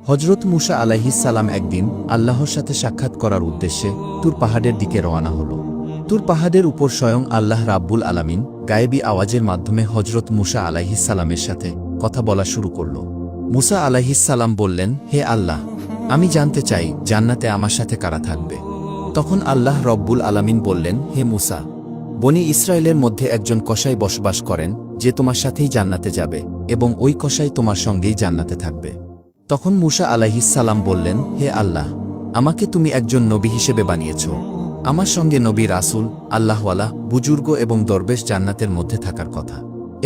হজরত মুসা আলাইহিস সালাম একদিন আল্লাহর সাথে সাক্ষাৎ করার উদ্দেশ্যে তুর পাহাড়ের দিকে রওনা হল। তুর পাহাড়ের উপর স্বয়ং আল্লাহ রাব্বুল আলামিন গায়েবী আওয়াজের মাধ্যমে হজরত মুসা আলাইহিস সালামের সাথে কথা বলা শুরু করল। মুসা আলাইহিস সালাম বললেন, হে আল্লাহ, আমি জানতে চাই জান্নাতে আমার সাথে কারা থাকবে। তখন আল্লাহ রব্বুল আলামিন বললেন, হে মুসা, বনি ইসরায়েলের মধ্যে একজন কসাই বসবাস করেন যে তোমার সাথেই জান্নাতে যাবে এবং ওই কসাই তোমার সঙ্গেই জান্নাতে থাকবে। তখন মুসা আলাইহিস সালাম বললেন, হে আল্লাহ, আমাকে তুমি একজন নবী হিসেবে বানিয়েছ। আমার সঙ্গে নবী রাসূল, আল্লাহওয়ালা, বুজুর্গ এবং দরবেশ জান্নাতের মধ্যে থাকার কথা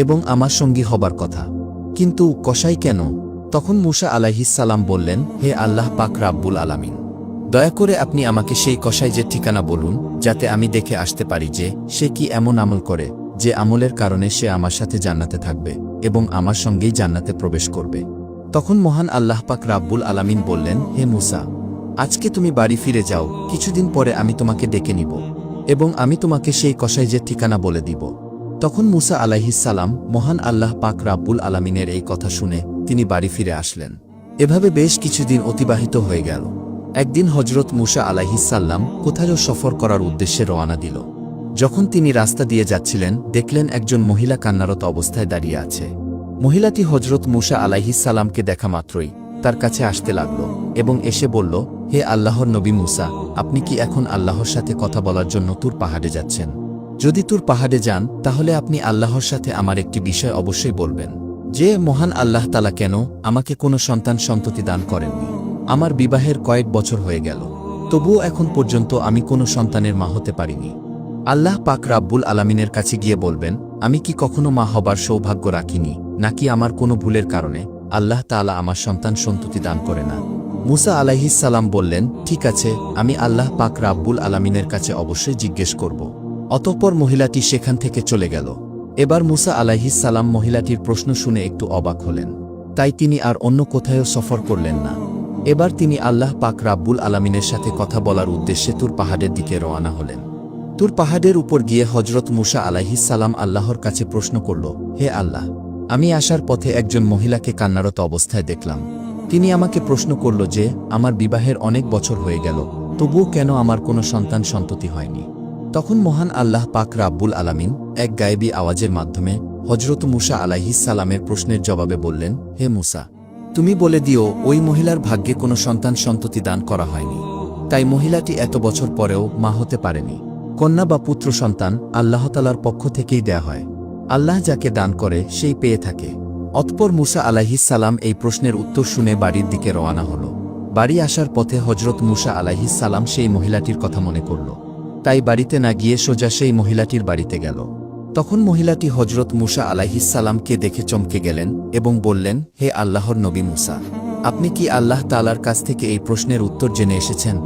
এবং আমার সঙ্গী হবার কথা, কিন্তু কসাই কেন? তখন মুসা আলাইহিস সালাম বললেন, হে আল্লাহ পাক রাব্বুল আলামিন, দয়া করে আপনি আমাকে সেই কসাইজের ঠিকানা বলুন, যাতে আমি দেখে আসতে পারি যে সে কি এমন আমল করে যে আমলের কারণে সে আমার সাথে জান্নাতে থাকবে এবং আমার সঙ্গেই জান্নাতে প্রবেশ করবে। তখন মহান আল্লাহ পাক রাব্বুল আলামিন বললেন, হে মুসা, আজকে তুমি বাড়ি ফিরে যাও, কিছুদিন পরে আমি তোমাকে ডেকে নিব এবং আমি তোমাকে সেই কসাইজের ঠিকানা বলে দিব। তখন মুসা আলাইহিস সালাম মহান আল্লাহ পাক রাব্বুল আলামিনের এই কথা শুনে তিনি বাড়ি ফিরে আসলেন। এভাবে বেশ কিছুদিন অতিবাহিত হয়ে গেল। একদিন হজরত মুসা আলাইহিস সালাম কোথাও সফর করার উদ্দেশ্যে রওনা দিল। যখন তিনি রাস্তা দিয়ে যাচ্ছিলেন, দেখলেন একজন মহিলা কান্নারত অবস্থায় দাঁড়িয়ে আছে। মহিলাটি হজরত মুসা আলাইহিস সালামকে দেখা মাত্রই তার কাছে আসতে লাগল এবং এসে বলল, হে আল্লাহর নবী মুসা, আপনি কি এখন আল্লাহর সাথে কথা বলার জন্য তুর পাহাড়ে যাচ্ছেন? যদি তুর পাহাড়ে যান তাহলে আপনি আল্লাহর সাথে আমার একটি বিষয় অবশ্যই বলবেন, যে মহান আল্লাহ তাআলা কেন আমাকে কোনো সন্তান সন্ততি দান করেননি। আমার বিবাহের কয়েক বছর হয়ে গেল, তবুও এখন পর্যন্ত আমি কোনো সন্তানের মা হতে পারিনি। আল্লাহ পাক রাব্বুল আলামিনের কাছে গিয়ে বলবেন, আমি কি কখনো মা হবার সৌভাগ্য রাখিনি, নাকি আমার কোনো ভুলের কারণে আল্লাহ তাআলা আমার সন্তান সন্ততি দান করে না? মুসা আলাইহিস সালাম বললেন, ঠিক আছে, আমি আল্লাহ পাক রাব্বুল আলামিনের কাছে অবশ্যই জিজ্ঞেস করব। অতঃপর মহিলাটি সেখান থেকে চলে গেল। এবার মুসা আলাইহিস সালাম মহিলাটির প্রশ্ন শুনে একটু অবাক হলেন, তাই তিনি আর অন্য কোথাও সফর করলেন না। এবার তিনি আল্লাহ পাক রাব্বুল আলামিনের সাথে কথা বলার উদ্দেশ্যে তুর পাহাড়ের দিকে রওনা হলেন। তুর পাহাড়ের উপর গিয়ে হজরত মুসা আলাইহিস সালাম আল্লাহর কাছে প্রশ্ন করল, হে আল্লাহ, আমি আসার পথে একজন মহিলাকে কান্নারত অবস্থায় দেখলাম। তিনি আমাকে প্রশ্ন করল যে আমার বিবাহের অনেক বছর হয়ে গেল, তবুও কেন আমার কোনো সন্তান সন্ততি হয়নি। তখন মহান আল্লাহ পাক রাব্বুল আলামিন এক গায়েবী আওয়াজের মাধ্যমে হজরত মুসা আলাইহিস সালামের প্রশ্নের জবাবে বললেন, হে মুসা, তুমি বলে দিও ওই মহিলার ভাগ্যে কোনো সন্তান সন্ততি দান করা হয়নি, তাই মহিলাটি এত বছর পরেও মা হতে পারেনি। কন্যা বা পুত্র সন্তান আল্লাহ তাআলার পক্ষ থেকেই দেয়া হয়, আল্লাহ যাকে দান করে সেই পেয়ে থাকে। অতঃপর মুসা আলাইহিস সালাম এই প্রশ্নের উত্তর শুনে বাড়ির দিকে রওনা হল। বাড়ি আসার পথে হজরত মুসা আলাইহিস সালাম সেই মহিলাটির কথা মনে করল, তাই বাড়িতে না গিয়ে সোজা সেই মহিলাটির বাড়িতে গেল। তখন মহিলাটি হজরত মুসা আলাইহিস সালামকে দেখে চমকে গেলেন এবং বললেন, হে আল্লাহর নবী মুসা, আপনি কি আল্লাহ তাআলার কাছ থেকে এই প্রশ্নের উত্তর জেনে এসেছেন?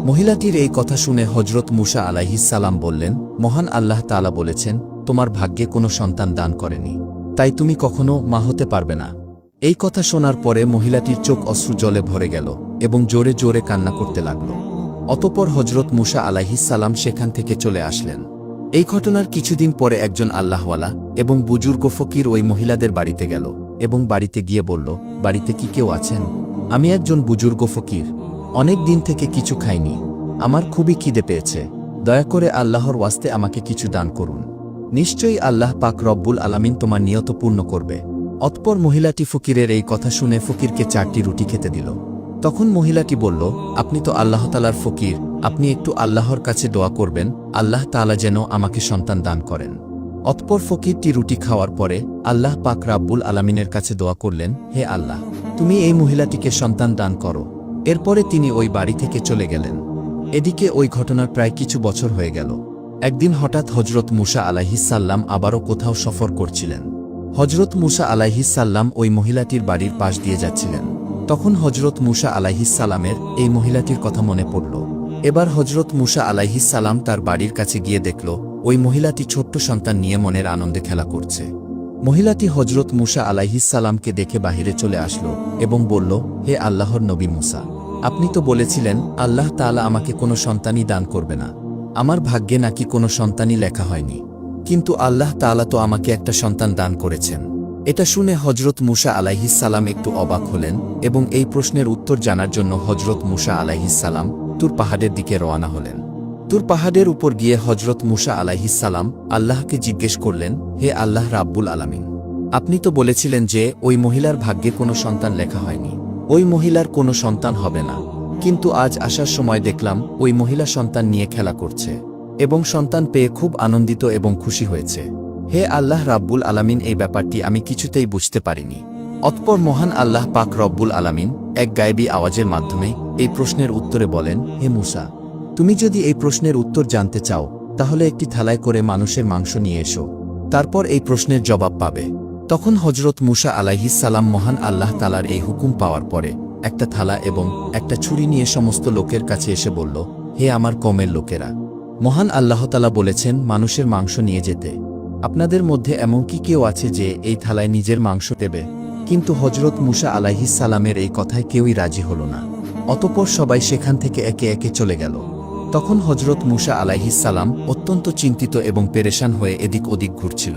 মহিলাটির এই কথা শুনে হজরত মুসা আলাইহিস সালাম বললেন, মহান আল্লাহ তাআলা বলেছেন তোমার ভাগ্যে কোনো সন্তান দান করেনি, তাই তুমি কখনো মা হতে পারবে না। এই কথা শোনার পরে মহিলাটির চোখ অশ্রু জলে ভরে গেল এবং জোরে জোরে কান্না করতে লাগল। অতঃপর হজরত মুসা আলাইহিস সালাম সেখান থেকে চলে আসলেন। এই ঘটনার কিছুদিন পরে একজন আল্লাহওয়ালা এবং বুজুর্গ ফকির ওই মহিলাদের বাড়িতে গেল এবং বাড়িতে গিয়ে বলল, বাড়িতে কি কেউ আছেন? আমি একজন বুজুর্গ ফকির, অনেক দিন থেকে কিছু খাইনি, আমার খুবই খিদে পেয়েছে, দয়া করে আল্লাহর ওয়াস্তে আমাকে কিছু দান করুন, নিশ্চয়ই আল্লাহ পাক রব্বুল আলামিন তোমার নিয়ত পূর্ণ করবে। অতঃপর মহিলাটি ফকিরের এই কথা শুনে ফকিরকে 4টি রুটি খেতে দিল। তখন মহিলাটি বলল, আপনি তো আল্লাহ তাআলার ফকির, আপনি একটু আল্লাহর কাছে দোয়া করবেন আল্লাহ তাআলা যেন আমাকে সন্তান দান করেন। অতঃপর ফকিরটি রুটি খাওয়ার পরে আল্লাহ পাক রাব্বুল আলামিনের কাছে দোয়া করলেন, হে আল্লাহ, তুমি এই মহিলাটিকে সন্তান দান করো। এরপরে তিনি ওই বাড়ি থেকে চলে গেলেন। এদিকে ওই ঘটনার প্রায় কিছু বছর হয়ে গেল। একদিন হঠাৎ হজরত মুসা আলাইহিস সালাম আবারও কোথাও সফর করছিলেন। হজরত মুসা আলাইহিস সালাম ওই মহিলাটির বাড়ির পাশ দিয়ে যাচ্ছিলেন। তখন হজরত মুসা আলাইহিস সালামের এই মহিলাটির কথা মনে পড়ল। এবার হজরত মুসা আলাইহিস সালাম তার বাড়ির কাছে গিয়ে দেখল ওই মহিলাটি ছোট্ট সন্তান নিয়ে মনের আনন্দে খেলা করছে। মহিলাটি হজরত মুসা আলাইহিস সালামকে দেখে বাহিরে চলে আসলো এবং বলল, হে আল্লাহর নবী মুসা, আপনি তো বলেছিলেন আল্লাহ তাআলা আমাকে কোনো সন্তানই দান করবে না, আমার ভাগ্যে নাকি কোনো সন্তানই লেখা হয়নি, কিন্তু আল্লাহ তাআলা তো আমাকে একটা সন্তান দান করেছেন। এটা শুনে হজরত মুসা আলাইহিসসালাম একটু অবাক হলেন এবং এই প্রশ্নের উত্তর জানার জন্য হজরত মুসা আলাইহিসসালাম তুর পাহাড়ের দিকে রওনা হলেন। তুর পাহাড়ের উপর গিয়ে হজরত মুসা আলাইহিসসালাম আল্লাহকে জিজ্ঞেস করলেন, হে আল্লাহ রাব্বুল আলামিন, আপনি তো বলেছিলেন যে ওই মহিলার ভাগ্যে কোনো সন্তান লেখা হয়নি, ওই মহিলার কোনো সন্তান হবে না, কিন্তু আজ আসার সময় দেখলাম ওই মহিলা সন্তান নিয়ে খেলা করছে এবং সন্তান পেয়ে খুব আনন্দিত এবং খুশি হয়েছে। হে আল্লাহ রাব্বুল আলামিন, এই ব্যাপারটি আমি কিছুতেই বুঝতে পারিনি। অতঃপর মহান আল্লাহ পাক রব্বুল আলামিন এক গায়েবী আওয়াজের মাধ্যমে এই প্রশ্নের উত্তরে বলেন, হে মুসা, তুমি যদি এই প্রশ্নের উত্তর জানতে চাও তাহলে একটি থালায় করে মানুষের মাংস নিয়ে এসো, তারপর এই প্রশ্নের জবাব পাবে। তখন হজরত মুসা আলাইহিসসালাম মহান আল্লাহ তালার এই হুকুম পাওয়ার পরে একটা থালা এবং একটা ছুরি নিয়ে সমস্ত লোকের কাছে এসে বলল, হে আমার কওমের লোকেরা, মহান আল্লাহ তাআলা বলেছেন মানুষের মাংস নিয়ে যেতে। আপনাদের মধ্যে এমন কি কেউ আছে যে এই থালায় নিজের মাংস দেবে? কিন্তু হজরত মুসা আলাইহিসসালামের এই কথায় কেউই রাজি হল না। অতঃপর সবাই সেখান থেকে একে একে চলে গেল। তখন হজরত মুসা আলাইহিসসালাম অত্যন্ত চিন্তিত এবং পেরেশান হয়ে এদিক ওদিক ঘুরছিল।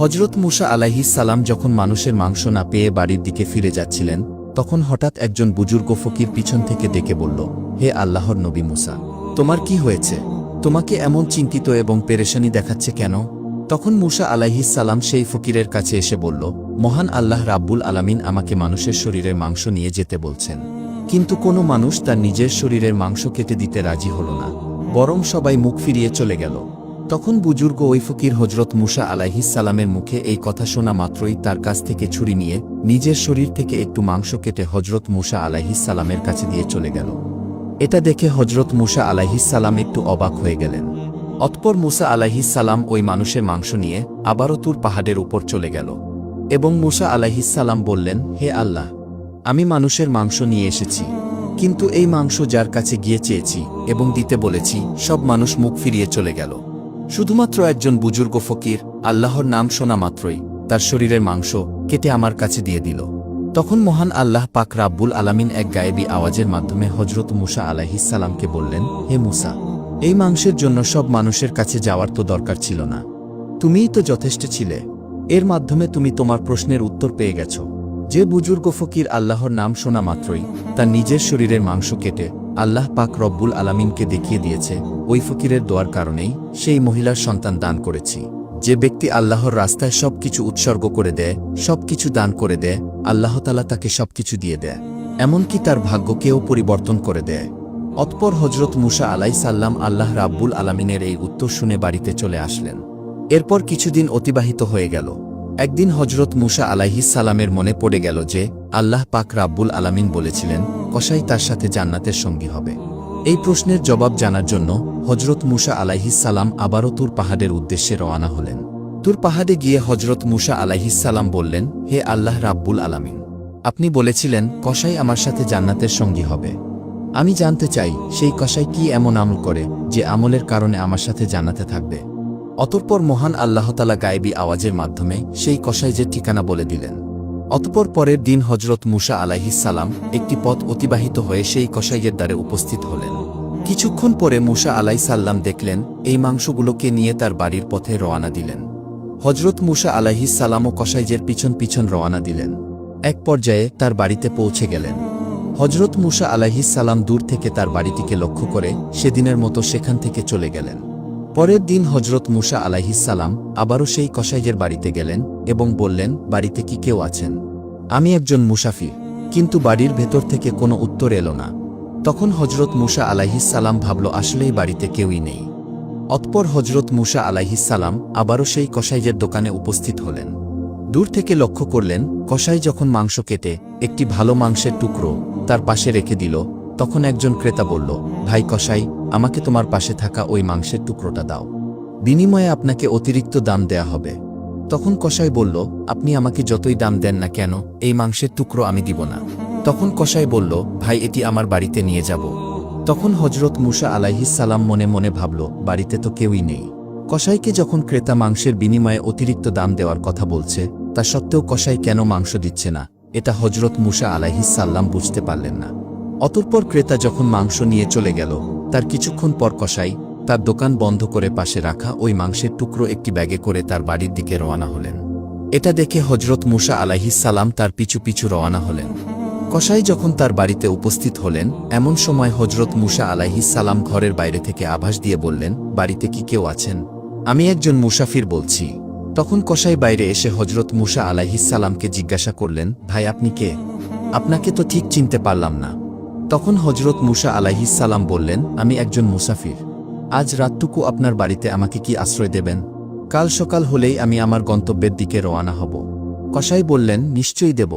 হজরত মুসা আলাইহিসসালাম যখন মানুষের মাংস না পেয়ে বাড়ির দিকে ফিরে যাচ্ছিলেন, তখন হঠাৎ একজন বুজুর্গ ফকির পিছন থেকে ডেকে বলল, হে আল্লাহর নবী মুসা, তোমার কি হয়েছে? তোমাকে এমন চিন্তিত এবং পেরেশানি দেখাচ্ছে কেন? তখন মুসা আলাইহিসসালাম সেই ফকিরের কাছে এসে বলল, মহান আল্লাহ রাব্বুল আলামিন আমাকে মানুষের শরীরের মাংস নিয়ে যেতে বলছেন, কিন্তু কোনো মানুষ তার নিজের শরীরের মাংস কেটে দিতে রাজি হল না, বরং সবাই মুখ ফিরিয়ে চলে গেল। তখন বুজুর্গ ওই ফকির হজরত মুসা আলাইহিসসালামের মুখে এই কথা শোনা মাত্রই তার কাছ থেকে ছুরি নিয়ে নিজের শরীর থেকে একটু মাংস কেটে হজরত মুসা আলাইহিসসালামের কাছে দিয়ে চলে গেল। এটা দেখে হজরত মুসা আলাইহিসসালাম একটু অবাক হয়ে গেলেন। অতঃপর মুসা আলাইহিসসালাম ওই মানুষের মাংস নিয়ে আবারও তুর পাহাড়ের উপর চলে গেল এবং মুসা আলাইহিসসালাম বললেন, হে আল্লাহ, আমি মানুষের মাংস নিয়ে এসেছি, কিন্তু এই মাংস যার কাছে গিয়ে চেয়েছি এবং দিতে বলেছি সব মানুষ মুখ ফিরিয়ে চলে গেল। শুধুমাত্র একজন বুজুর্গ ফকির আল্লাহর নাম শোনা মাত্রই তার শরীরের মাংস কেটে আমার কাছে দিয়ে দিল। তখন মহান আল্লাহ পাক রাব্বুল আলামিন এক গায়েবী আওয়াজের মাধ্যমে হজরত মুসা আলাইহিসসালামকে বললেন, হে মুসা, এই মাংসের জন্য সব মানুষের কাছে যাওয়ার তো দরকার ছিল না, তুমিই তো যথেষ্ট ছিলে। এর মাধ্যমে তুমি তোমার প্রশ্নের উত্তর পেয়ে গেছ। যে বুজুর্গ ফকির আল্লাহর নাম শোনা মাত্রই তার নিজের শরীরের মাংস কেটে আল্লাহ পাক রব্বুল আলামিনকে দেখিয়ে দিয়েছে, ওই ফকিরের দোয়ার কারণেই সেই মহিলার সন্তান দান করেছি। যে ব্যক্তি আল্লাহর রাস্তায় সবকিছু উৎসর্গ করে দেয়, সবকিছু দান করে দেয়, আল্লাহ তাআলা তাকে সবকিছু দিয়ে দেয়, এমনকি তার ভাগ্যকেও পরিবর্তন করে দেয়। অতঃপর হজরত মুসা আলাইহিসসালাম আল্লাহ রাব্বুল আলামিনের এই উত্তর শুনে বাড়িতে চলে আসলেন। এরপর কিছুদিন অতিবাহিত হয়ে গেল। একদিন হজরত মুসা আলাইহিসসালামের মনে পড়ে গেল যে আল্লাহ পাক রাব্বুল আলামিন বলেছিলেন কসাই তার সাথে জান্নাতের সঙ্গী হবে। এই প্রশ্নের জবাব জানার জন্য হজরত মুসা আলাইহিসসালাম আবারও তুর পাহাড়ের উদ্দেশ্যে রওনা হলেন। তুর পাহাড়ে গিয়ে হজরত মুসা আলাইহিসসালাম বললেন, হে আল্লাহ রাব্বুল আলামিন, আপনি বলেছিলেন কসাই আমার সাথে জান্নাতের সঙ্গী হবে। আমি জানতে চাই সেই কসাই কি এমন আমল করে যে আমলের কারণে আমার সাথে জান্নাতে থাকবে। অতঃপর মহান আল্লাহ তাআলা গায়েবী আওয়াজের মাধ্যমে সেই কসাইয়ের ঠিকানা বলে দিলেন। অতঃপর পরের দিন হজরত মুসা আলাইহিসসালাম একটি পথ অতিবাহিত হয়ে সেই কসাইয়ের দ্বারে উপস্থিত হলেন। কিছুক্ষণ পরে মুসা আলাইহিসসালাম দেখলেন এই মাংসগুলোকে নিয়ে তার বাড়ির পথে রওনা দিলেন। হজরত মুসা আলাইহিসসালামও কসাইয়ের পিছন পিছন রওনা দিলেন। এক পর্যায়ে তার বাড়িতে পৌঁছে গেলেন। হজরত মুসা আলাইহিসসালাম দূর থেকে তার বাড়িটিকে লক্ষ্য করে সেদিনের মতো সেখান থেকে চলে গেলেন। পরের দিন হজরত মুসা আলাইহিসসালাম আবারও সেই কসাইয়ের বাড়িতে গেলেন এবং বললেন, বাড়িতে কি কেউ আছেন? আমি একজন মুসাফির, কিন্তু বাড়ির ভেতর থেকে কোনো উত্তর এলো না। তখন হজরত মুসা আলাইহিসসালাম ভাবল আসলেই বাড়িতে কেউই নেই। অতঃপর হজরত মুসা আলাইহিসসালাম আবারও সেই কসাইয়ের দোকানে উপস্থিত হলেন। দূর থেকে লক্ষ্য করলেন কসাই যখন মাংস কেটে একটি ভালো মাংসের টুকরো তার পাশে রেখে দিল, তখন একজন ক্রেতা বলল, ভাই কসাই, আমাকে তোমার পাশে থাকা ওই মাংসের টুকরোটা দাও, বিনিময়ে আপনাকে অতিরিক্ত দাম দেয়া হবে। তখন কসাই বলল, আপনি আমাকে যতই দাম দেন না কেন, এই মাংসের টুকরো আমি দিব না। তখন কসাই বলল, ভাই এটি আমার বাড়িতে নিয়ে যাব। তখন হজরত মুসা আলাইহিসসালাম মনে মনে ভাবল, বাড়িতে তো কেউই নেই। কসাইকে যখন ক্রেতা মাংসের বিনিময়ে অতিরিক্ত দাম দেওয়ার কথা বলছে, তা সত্ত্বেও কসাই কেন মাংস দিচ্ছে না, এটা হজরত মুসা আলাইহিসসালাম বুঝতে পারলেন না। অতঃপর ক্রেতা যখন মাংস নিয়ে চলে গেল, তার কিছুক্ষণ পর কসাই তার দোকান বন্ধ করে পাশে রাখা ওই মাংসের টুকরো একটি ব্যাগে করে তার বাড়ির দিকে রওনা হলেন। এটা দেখে হজরত মুসা আলাইহিস সালাম তার পিছু পিছু রওয়ানা হলেন। কসাই যখন তার বাড়িতে উপস্থিত হলেন, এমন সময় হজরত মুসা আলাইহিস সালাম ঘরের বাইরে থেকে আভাস দিয়ে বললেন, বাড়িতে কি কেউ আছেন? আমি একজন মুসাফির বলছি। তখন কসাই বাইরে এসে হজরত মুসা আলাইহিস সালামকে জিজ্ঞাসা করলেন, ভাই আপনি কে? আপনাকে তো ঠিক চিনতে পারলাম না। তখন হজরত মুসা আলাইহিস সালাম বললেন, আমি একজন মুসাফির। আজ রাতটুকু আপনার বাড়িতে আমাকে কি আশ্রয় দেবেন? কাল সকাল হলেই আমি আমার গন্তব্যের দিকে রওনা হব। কসাই বললেন, নিশ্চয়ই দেব।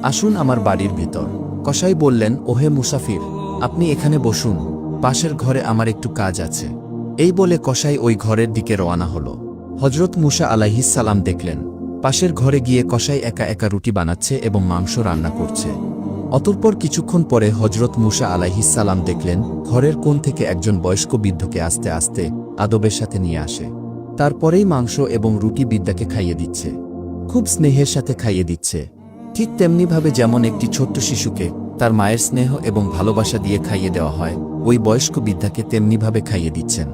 আসুন আমার বাড়ির ভিতর। কসাই বললেন, ওহে মুসাফির, আপনি এখানে বসুন, পাশের ঘরে আমার একটু কাজ আছে। এই বলে কসাই ওই ঘরের দিকে রওনা হল। হজরত মুসা আলাইহিস সালাম দেখলেন, পাশের ঘরে গিয়ে কসাই একা একা রুটি বানাচ্ছে এবং মাংস রান্না করছে। অতঃপর কিছুক্ষণ পরে হজরত মুসা আলাইহিস সালাম দেখলেন, ঘরের কোণ থেকে একজন বয়স্ক বৃদ্ধকে আস্তে আস্তে আদবের সাথে নিয়ে আসে। তারপরেই মাংস এবং রুটি বৃদ্ধাকে খাইয়ে দিচ্ছে। খুব স্নেহের সাথে খাইয়ে দিচ্ছে। ঠিক তেমনিভাবে যেমন একটি ছোট্ট শিশুকে তার মায়ের স্নেহ এবং ভালোবাসা দিয়ে খাইয়ে দেওয়া হয়, ওই বয়স্ক বৃদ্ধাকে তেমনিভাবে খাইয়ে দিচ্ছেন।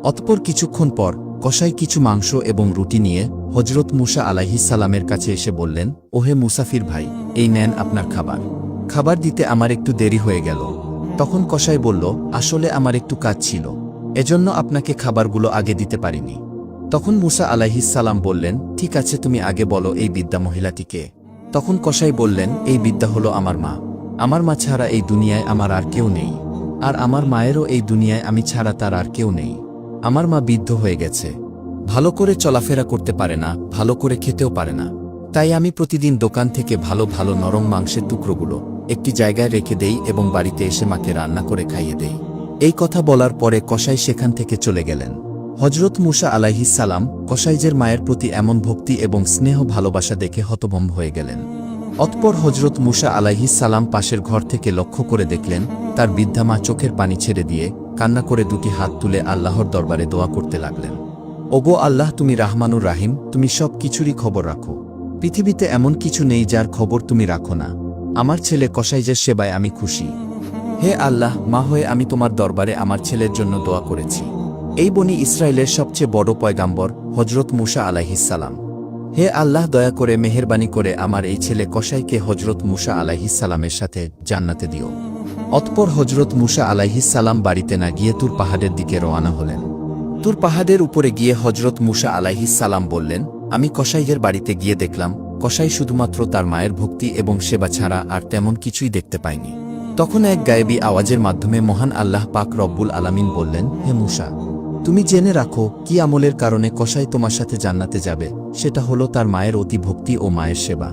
অতঃপর কিছুক্ষণ পর কসাই কিছু মাংস এবং রুটি নিয়ে হজরত মুসা আলাইহিস সালামের কাছে এসে বললেন, ওহে মুসাফির ভাই, এই নেন আপনার খাবার। খাবার দিতে আমার একটু দেরি হয়ে গেল। তখন কসাই বলল, আসলে আমার একটু কাজ ছিল, এজন্য আপনাকে খাবারগুলো আগে দিতে পারিনি। তখন মুসা আলাইহিস সালাম বললেন, ঠিক আছে, তুমি আগে বলো এই বৃদ্ধা মহিলাটি কে? তখন কসাই বললেন, এই বৃদ্ধা হলো আমার মা। আমার মা ছাড়া এই দুনিয়ায় আমার আর কেউ নেই, আর আমার মায়েরও এই দুনিয়ায় আমি ছাড়া তার আর কেউ নেই। আমার মা বৃদ্ধ হয়ে গেছে, ভালো করে চলাফেরা করতে পারে না, ভালো করে খেতেও পারে না। তাই আমি প্রতিদিন দোকান থেকে ভালো ভালো নরম মাংসের টুকরোগুলো একটি জায়গায় রেখে দেই এবং বাড়িতে এসে মাকে রান্না করে খাইয়ে দেই। এই কথা বলার পরে কসাই সেখান থেকে চলে গেলেন। হজরত মুসা আলাইহিস সালাম কসাইজের মায়ের প্রতি এমন ভক্তি এবং স্নেহ ভালোবাসা দেখে হতভম্ব হয়ে গেলেন। অতঃপর হজরত মুসা আলাইহিস সালাম পাশের ঘর থেকে লক্ষ্য করে দেখলেন, তার বৃদ্ধা মা চোখের পানি ছেড়ে দিয়ে কান্না করে দুটি হাত তুলে আল্লাহর দরবারে দোয়া করতে লাগলেন। ওগো আল্লাহ, তুমি রাহমানুর রাহিম, তুমি সব কিছুরই খবর রাখো। পৃথিবীতে এমন কিছু নেই যার খবর তুমি রাখো না। আমার ছেলে কসাইজের সেবায় আমি খুশি। হে আল্লাহ, মা হয়ে আমি তোমার দরবারে আমার ছেলের জন্য দোয়া করেছি। এই বনি ইসরায়েলের সবচেয়ে বড় পয়গাম্বর হজরত মুসা আলাইহিস সালাম। হে আল্লাহ, দয়া করে মেহেরবানি করে আমার এই ছেলে কসাইকে হজরত মুসা আলাইহিস সালামের সাথে জান্নাতে দিও। অতঃপর হজরত মুসা আলাইহিস সালাম বাড়িতে না গিয়ে তুর পাহাড়ের দিকে রওনা হলেন। তুর পাহাড়ের উপরে গিয়ে হজরত মুসা আলাইহিস সালাম বললেন, আমি কসাইয়ের বাড়িতে গিয়ে দেখলাম, কসাই শুধুমাত্র তার মায়ের ভক্তি এবং সেবা ছাড়া আর তেমন কিছুই দেখতে পায়নি। তখন এক গায়েবী আওয়াজের মাধ্যমে মহান আল্লাহ পাক রব্বুল আলামিন বললেন, হে মুসা, তুমি জেনে রাখো কি আমলের কারণে কসাই তোমার সাথে জান্নাতে যাবে, সেটা হলো তার মায়ের অতি ভক্তি ও মায়ের সেবা।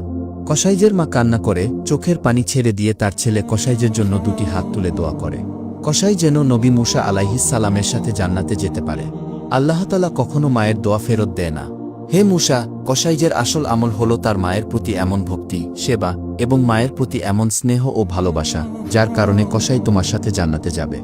কসাইজের মা কান্না করে চোখের পানি ছেড়ে দিয়ে তার ছেলে কসাইজের জন্য দুটি হাত তুলে দোয়া করে, কসাই যেন নবী মুসা আলাইহিস সালামের সাথে জান্নাতে যেতে পারে। আল্লাহ তাআলা কখনো মায়ের দোয়া ফেরত দেয় না। হে মুসা, কসাইজের আসল আমল হলো তার মায়ের প্রতি এমন ভক্তি, সেবা এবং মায়ের প্রতি এমন স্নেহ ও ভালোবাসা, যার কারণে কসাই তোমার সাথে জান্নাতে যাবে।